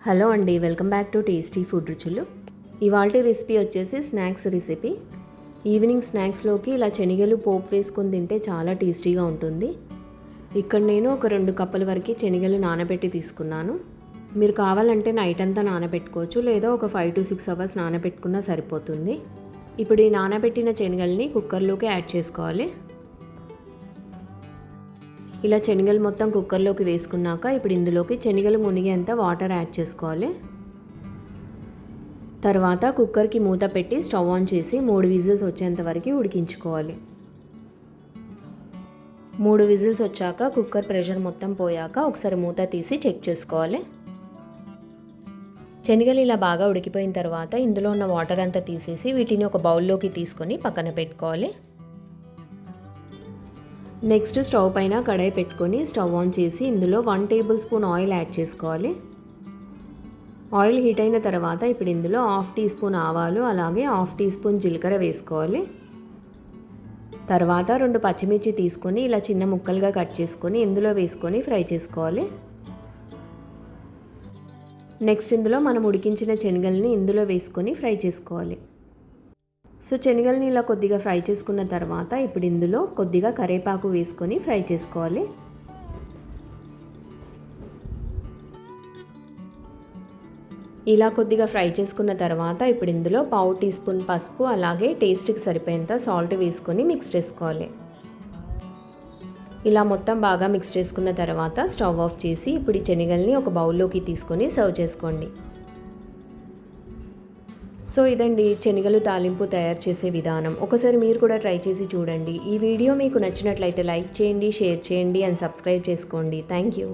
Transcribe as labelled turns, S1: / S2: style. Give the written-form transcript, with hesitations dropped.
S1: Hello అండి, welcome back to tasty food రుచులు. ఇవాల్టి రెసిపీ వచ్చేసి స్నాక్స్ రెసిపీ. ఈవినింగ్ స్నాక్స్లోకి ఇలా శనగలు పోపు వేసుకొని తింటే చాలా టేస్టీగా ఉంటుంది. ఇక్కడ నేను ఒక 2 కప్పుల వరకు శనగలు నానబెట్టి తీసుకున్నాను. మీరు కావాలంటే నైట్ అంతా నానబెట్టుకోవచ్చు, లేదా ఒక 5 to 6 అవర్స్ నానబెట్టుకున్నా సరిపోతుంది. ఇప్పుడు ఈ నానబెట్టిన శనగల్ని కుక్కర్లోకి యాడ్ చేసుకోవాలి. ఇలా శనగలు మొత్తం కుక్కర్లోకి వేసుకున్నాక ఇప్పుడు ఇందులోకి శనగలు మునిగేంత వాటర్ యాడ్ చేసుకోవాలి. తర్వాత కుక్కర్కి మూత పెట్టి స్టవ్ ఆన్ చేసి 3 విజిల్స్ వచ్చేంత వరకు ఉడికించుకోవాలి. 3 విజిల్స్ వచ్చాక కుక్కర్ ప్రెషర్ మొత్తం పోయాక ఒకసారి మూత తీసి చెక్ చేసుకోవాలి. శనగలు ఇలా బాగా ఉడికిపోయిన తర్వాత ఇందులో ఉన్న వాటర్ అంతా తీసేసి వీటిని ఒక బౌల్లోకి తీసుకొని పక్కన పెట్టుకోవాలి. నెక్స్ట్ స్టవ్ పైన కడాయి పెట్టుకొని స్టవ్ ఆన్ చేసి ఇందులో 1 టేబుల్ స్పూన్ ఆయిల్ యాడ్ చేసుకోవాలి. ఆయిల్ హీట్ అయిన తర్వాత ఇప్పుడు ఇందులో 1/2 టీ స్పూన్ ఆవాలు అలాగే 1/2 టీ స్పూన్ జీలకర్ర వేసుకోవాలి. తర్వాత 2 పచ్చిమిర్చి తీసుకొని ఇలా చిన్న ముక్కలుగా కట్ చేసుకొని ఇందులో వేసుకొని ఫ్రై చేసుకోవాలి. నెక్స్ట్ ఇందులో మనం ఉడికించిన శనగల్ని ఇందులో వేసుకొని ఫ్రై చేసుకోవాలి. సో శనగల్ని ఇలా కొద్దిగా ఫ్రై చేసుకున్న తర్వాత ఇప్పుడు ఇందులో కొద్దిగా కరివేపాకు వేసుకొని ఫ్రై చేసుకోవాలి. ఇలా కొద్దిగా ఫ్రై చేసుకున్న తర్వాత ఇప్పుడు ఇందులో 1/2 టీ స్పూన్ పసుపు అలాగే టేస్ట్కి సరిపోయేంత సాల్ట్ వేసుకొని మిక్స్ చేసుకోవాలి. ఇలా మొత్తం బాగా మిక్స్ చేసుకున్న తర్వాత స్టవ్ ఆఫ్ చేసి ఇప్పుడు ఈ శనగల్ని ఒక బౌల్లోకి తీసుకొని సర్వ్ చేసుకోండి. సో ఇదండి శనగలు తాలింపు తయారు చేసే విధానం. ఒకసారి మీరు కూడా ట్రై చేసి చూడండి. ఈ వీడియో మీకు నచ్చినట్లయితే లైక్ చేయండి, షేర్ చేయండి అండ్ సబ్స్క్రైబ్ చేసుకోండి. Thank you.